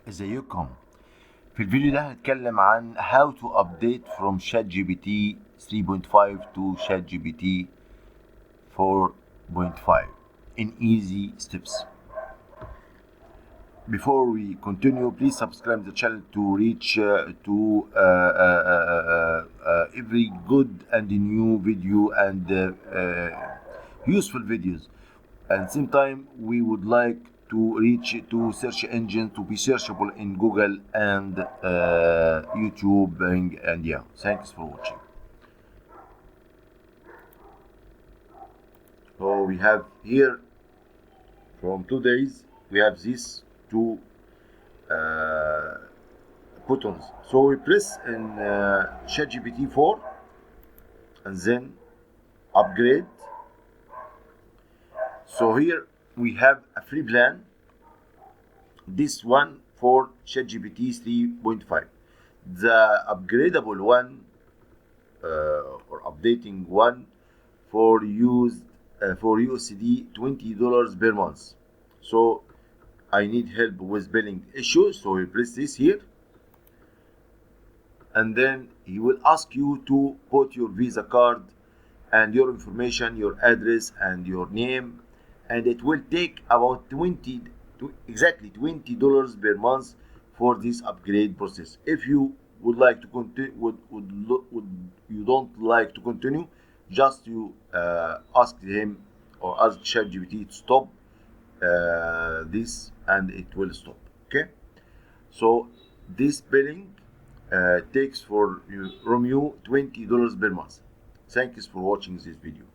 ازيكم. في الفيديو ده هنتكلم عن how to update from Chat GPT 3.5 to Chat GPT 4.5 in easy steps. Before we continue, please subscribe the channel to reach every good and new video and useful videos. At the same time, we would like to reach to search engine to be searchable in Google and YouTube and yeah. Thanks for watching. So we have here from 2 days we have these two buttons. So we press in ChatGPT 4 and then upgrade. So here we have a free plan. This one for ChatGPT 3.5. The upgradable one or updating one for USD $20 per month. So I need help with billing issues. So you press this here, and then he will ask you to put your Visa card and your information, your address and your name, and it will take about exactly $20 per month for this upgrade process. If you would like to continue, you don't like to continue, just you ask him or ask ChatGPT to stop this, and it will stop. Okay, so this billing takes from you $20 per month. Thanks for watching this video.